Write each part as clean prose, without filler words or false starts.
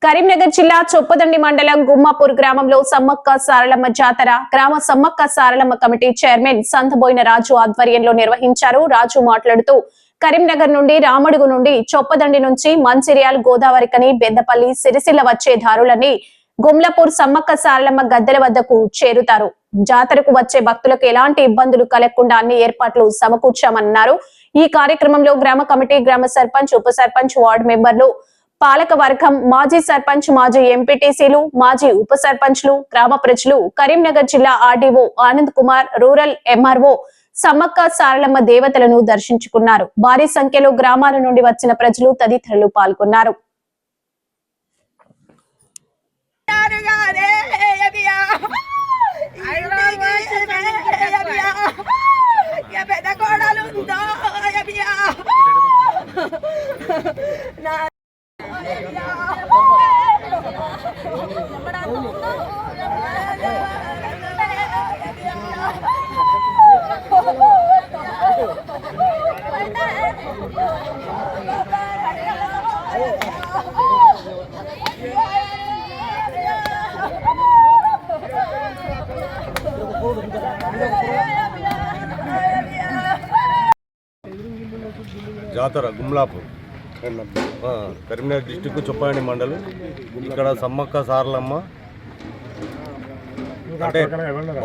కరీంనగర్ జిల్లా చొప్పదండి మండలం గుమ్మాపూర్ గ్రామంలో సమ్మక్క సారలమ్మ జాతర గ్రామ సమ్మక్క సారలమ్మ కమిటీ చైర్మన్ సంతబోయిన రాజు ఆధ్వర్యంలో నిర్వహించారు. రాజు మాట్లాడుతూ కరీంనగర్ నుండి రామడుగు నుండి చొప్పదండి నుంచి మంచిర్యాల్ గోదావరికని బెద్దపల్లి సిరిసిల్ల వచ్చే దారులని గుమ్లాపూర్ సమ్మక్క సారలమ్మ గద్దెల వద్దకు చేరుతారు. జాతరకు వచ్చే భక్తులకు ఎలాంటి ఇబ్బందులు కలగకుండా అన్ని ఏర్పాట్లు సమకూర్చామన్నారు. ఈ కార్యక్రమంలో గ్రామ కమిటీ, గ్రామ సర్పంచ్, ఉప సర్పంచ్, వార్డు మెంబర్లు, పాలక వర్గం, మాజీ సర్పంచ్, మాజీ ఎంపీటీసీలు, మాజీ ఉప సర్పంచ్లు, గ్రామ ప్రజలు, కరీంనగర్ జిల్లా RDO Anand Kumar, rural MRO Sammakka Saralamma దేవతలను దర్శించుకున్నారు. భారీ సంఖ్యలో గ్రామాల నుండి వచ్చిన ప్రజలు తదితరులు పాల్గొన్నారు. జాతర గుమ్లాపూర్, కరీంనగర్ డిస్టిక్ చొప్పదండి మండలం. ఇక్కడ సమ్మక్క సారలమ్మ అంటే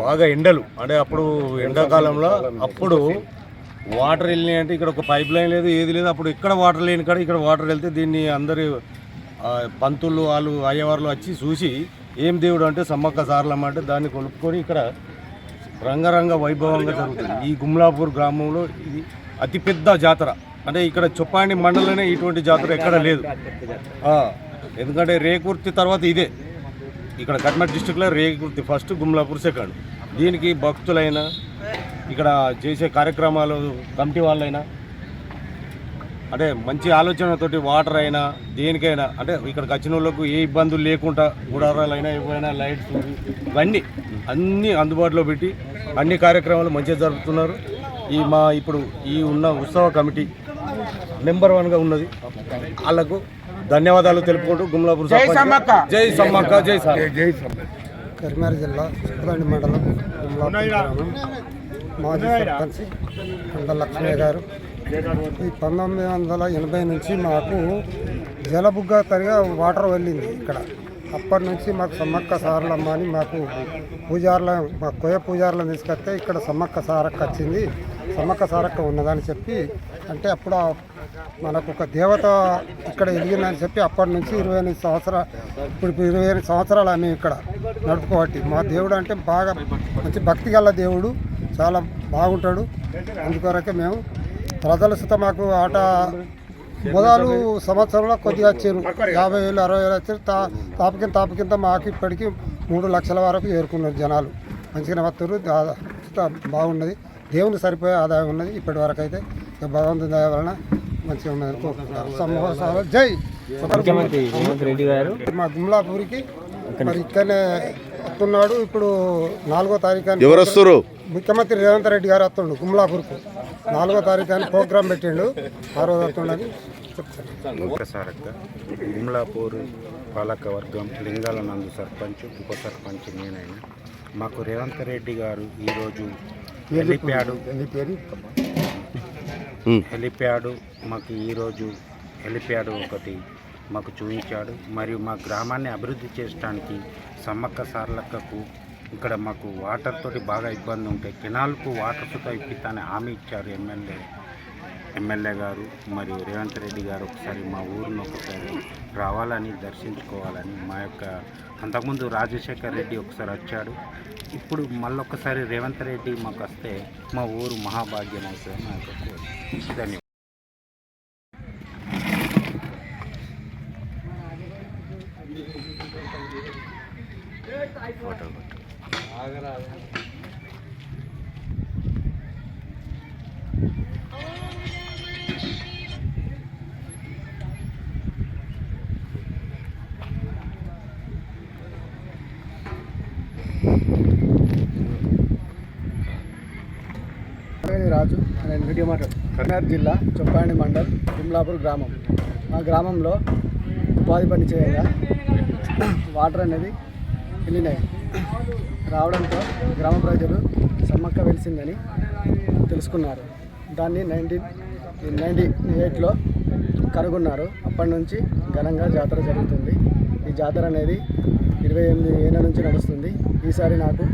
బాగా ఎండలు, అంటే అప్పుడు ఎండాకాలంలో అప్పుడు వాటర్ వెళ్ళినాయి. అంటే ఇక్కడ ఒక పైప్ లైన్ లేదు, ఏది లేదు. అప్పుడు ఇక్కడ వాటర్ లేని కాడ ఇక్కడ వాటర్ వెళ్తే దీన్ని అందరి పంతులు వాళ్ళు అయ్యవార్లు వచ్చి చూసి ఏం దేవుడు అంటే సమ్మక్క సారలమ్మ అంటే దాన్ని కొనుక్కొని ఇక్కడ రంగరంగ వైభవంగా జరుగుతుంది. ఈ గుమ్లాపూర్ గ్రామంలో ఇది అతిపెద్ద జాతర. అంటే ఇక్కడ చొప్పదండి మండలంలోనే ఇటువంటి జాతర ఎక్కడ లేదు. ఎందుకంటే రేకుర్తి తర్వాత ఇదే. ఇక్కడ కరీంనగర్ డిస్టిక్లో రేకుర్తి ఫస్ట్, గుమ్లాపూర్ సెకండ్. దీనికి భక్తులైనా ఇక్కడ చేసే కార్యక్రమాలు కమిటీ వాళ్ళైనా అంటే మంచి ఆలోచనతోటి వాటర్ అయినా దేనికైనా అంటే ఇక్కడికి వచ్చిన వాళ్ళకు ఏ ఇబ్బందులు లేకుండా గుడారాలైనా ఏవైనా లైట్స్ ఇవన్నీ అన్నీ అందుబాటులో పెట్టి అన్ని కార్యక్రమాలు మంచిగా జరుపుతున్నారు. ఇప్పుడు ఈ ఉన్న ఉత్సవ కమిటీ నెంబర్ 1గా ఉన్నది. వాళ్ళకు ధన్యవాదాలు తెలుపుకుంటూ గుమ్లాపూర్ జై సమ్మక్క, జై సమ్మక్క, జై సమ్మక్క. కరీంనగర్ జిల్లా చొప్పదండి మండలం గుమ్లాపూర్ గ్రామం మాజీ సర్పంచ్ కొండ లక్ష్మయ్య గారు. ఈ 1980 నుంచి మాకు జలబుగ్గ తరిగా వాటర్ వెళ్ళింది ఇక్కడ. అప్పటి నుంచి మాకు సమ్మక్క సారలమ్మ అని మాకు మా కొయ్య పూజారులను తీసుకొస్తే ఇక్కడ సమ్మక్క సారక్క వచ్చింది, సమ్మక్క సారక్క ఉన్నదని చెప్పి అంటే అప్పుడు మనకు ఒక దేవత ఇక్కడ వెలిగిందని చెప్పి అప్పటి నుంచి 28 సంవత్సరాలు, ఇప్పుడు 28 సంవత్సరాలు మేము ఇక్కడ నడుపుకోబట్టి మా దేవుడు అంటే బాగా మంచి భక్తి గల దేవుడు, చాలా బాగుంటాడు. అందుకొరకే మేము ప్రజల సుత మాకు ఆట మొదలు సంవత్సరంలో కొద్దిగా వచ్చారు 50,000 60,000 వచ్చారు. తాపకింత మాకు ఇప్పటికీ 3 లక్షల వరకు చేరుకున్నారు జనాలు. మంచిగా వస్తారు, బాగున్నది. దేవుని సరిపోయే ఆదాయం ఉన్నది ఇప్పటి వరకు అయితే. భగవంతుని దయ వలన మంచిగా ఉన్నది. జై ముఖ్యమంత్రి రేవంత్ రెడ్డి గారు మా గుమ్లాపూర్కి మరి ఇక్కడనే వస్తున్నాడు. ఇప్పుడు 4వ తారీఖు ఎవరు వస్తారు? ముఖ్యమంత్రి రేవంత్ రెడ్డి గారు వస్తుండు గుమ్లాపూర్కు. 4వ తారీఖు అని ప్రోగ్రాం పెట్టిండు. ఆ రోజు వస్తుండని చెప్తాను. గుమ్లాపూర్ పాలక వర్గం లింగాల నందు సర్పంచ్, ఉప సర్పంచ్ నేనైనా మాకు రేవంత్ రెడ్డి గారు ఈరోజు హెలిప్యాడ్ మాకు ఈరోజు హెలిప్యాడ్ ఒకటి మాకు చూపించాడు. మరియు మా గ్రామాన్ని అభివృద్ధి చేయడానికి సమ్మక్క సారలక్కకు ఇక్కడ మాకు వాటర్ తోటి బాగా ఇబ్బంది ఉంటాయి. కెనాల్కు వాటర్ సుతా ఇప్పిస్తానని హామీ ఇచ్చారు ఎమ్మెల్యే గారు మరియు రేవంత్ రెడ్డి గారు. ఒకసారి మా ఊరిని ఒకసారి రావాలని దర్శించుకోవాలని మా యొక్క అంతకుముందు రాజశేఖర్ రెడ్డి ఒకసారి వచ్చాడు. ఇప్పుడు మళ్ళొక్కసారి రేవంత్ రెడ్డి మాకు వస్తే మా ఊరు మహాభాగ్యం అవుతుంది. మా యొక్క కోరిక. ధన్యవాదాలు. రాజు నేను కరీంనగర్ జిల్లా చొప్పదండి మండల్ గుమ్లాపూర్ గ్రామం. మా గ్రామంలో ఉపాధి పని చేయగా వాటర్ అనేది వెళ్ళినాయి. రావడంతో గ్రామ ప్రజలు సమ్మక్క వెలిసిందని తెలుసుకున్నారు. దాన్ని 1998లో కనుగొన్నారు. అప్పటి నుంచి ఘనంగా జాతర జరుగుతుంది. ఈ జాతర అనేది 28 ఏళ్ళ నుంచి నడుస్తుంది. ఈసారి నాకు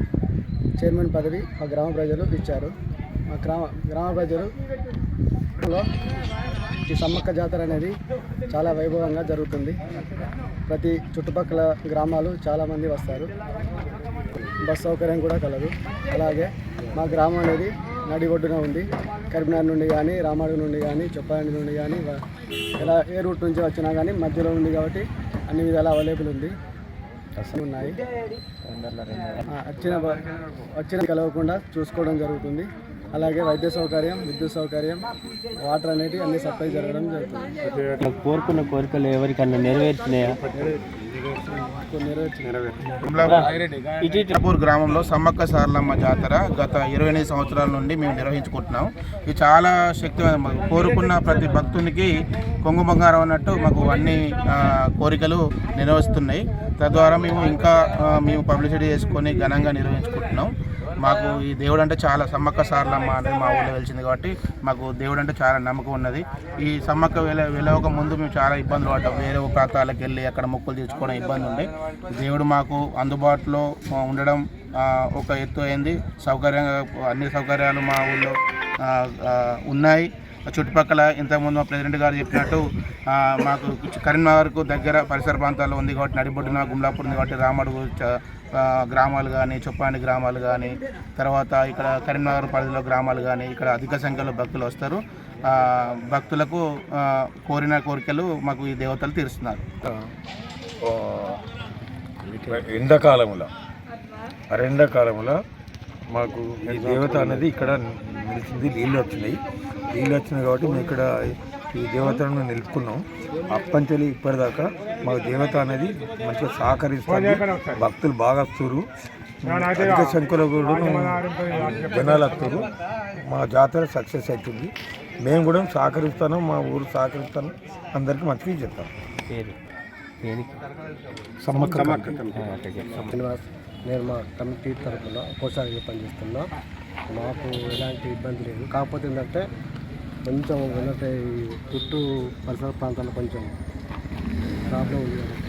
చైర్మన్ పదవి మా గ్రామ ప్రజలు ఇచ్చారు. మా గ్రామ ప్రజలు ఈ సమ్మక్క జాతర అనేది చాలా వైభవంగా జరుగుతుంది. ప్రతి చుట్టుపక్కల గ్రామాలు చాలామంది వస్తారు. బస్ సౌకర్యం కూడా కలదు. అలాగే మా గ్రామం అనేది నడి ఒడ్డున ఉంది. కరీంనగర్ నుండి కానీ, రామాడు నుండి కానీ, చొప్పాడి నుండి కానీ, ఎలా ఏ రూట్ నుంచి వచ్చినా కానీ మధ్యలో ఉంది కాబట్టి అన్ని విధాలా అవైలబుల్ ఉంది. ఉన్నాయి. వచ్చిన కలవకుండా చూసుకోవడం జరుగుతుంది. అలాగే వైద్య సౌకర్యం, విద్యుత్ సౌకర్యం, వాటర్ అనేది అన్ని సప్లై జరగడం జరుగుతుంది. కోరుకున్న కోరికలు ఎవరికన్నా నెరవేర్చినాయా? ఇటీపూర్ గ్రామంలో సమ్మక్క సారలమ్మ జాతర గత 28 సంవత్సరాల నుండి మేము నిర్వహించుకుంటున్నాం. ఇది చాలా శక్తివంతం. కోరుకున్న ప్రతి భక్తునికి కొంగు బంగారం అన్నట్టు మాకు అన్ని కోరికలు నెరవేరుస్తున్నాయి. తద్వారా మేము ఇంకా పబ్లిసిటీ చేసుకొని ఘనంగా నిర్వహించుకుంటున్నాం. మాకు ఈ దేవుడు అంటే చాలా, సమ్మక్క సారలమ్మ అనేది మా ఊళ్ళో వెలిసింది కాబట్టి మాకు దేవుడు అంటే చాలా నమ్మకం ఉన్నది. ఈ సమ్మక్క వెళ్ళక ముందు మేము చాలా ఇబ్బందులు పడ్డాం. వేరే ప్రాంతాలకు వెళ్ళి అక్కడ మొక్కులు తీర్చుకోవడం ఇబ్బంది ఉండే. దేవుడు మాకు అందుబాటులో ఉండడం ఒక ఎత్తు అయింది. అన్ని సౌకర్యాలు మా ఊళ్ళో ఉన్నాయి. చుట్టుపక్కల ఇంతకుముందు మా ప్రెసిడెంట్ గారు చెప్పినట్టు మాకు కరీంనగర్కు దగ్గర పరిసర ప్రాంతాల్లో ఉంది కాబట్టి నడిబొడ్డున గుమ్లాపూర్ ఉంది కాబట్టి రామడుగు గ్రామాలు కానీ, చొప్పాండి గ్రామాలు కానీ, తర్వాత ఇక్కడ కరీంనగర్ పరిధిలో గ్రామాలు కానీ ఇక్కడ అధిక సంఖ్యలో భక్తులు వస్తారు. భక్తులకు కోరిన కోరికలు మాకు ఈ దేవతలు తీరుస్తున్నారు. ఎండాకాలంలో మాకు ఈ దేవత అనేది ఇక్కడ నిలిచింది. నీళ్ళు వచ్చినాయి కాబట్టి మేము ఇక్కడ ఈ దేవతను నిలుపుకున్నాం. అప్పంచెలి ఇప్పటిదాకా మాకు దేవత అనేది మంచిగా సహకరిస్తుంది. భక్తులు బాగా వస్తారు. అధిక సంఖ్యలో కూడా జనాలు వస్తారు. మా జాతర సక్సెస్ అవుతుంది. మేము కూడా సహకరిస్తాను, మా ఊరు సహకరిస్తాను, అందరికీ మంచిగా చెప్తాను. నేను మా కమిటీ తరఫున కోశాధిగా పనిచేస్తున్నా. మాకు ఎలాంటి ఇబ్బంది లేదు. కాకపోతే ఏంటంటే కొంచెం ఏంటంటే ఈ చుట్టూ పరిసర ప్రాంతాల్లో కొంచెం ప్రాబ్లం ఉంది కాబట్టి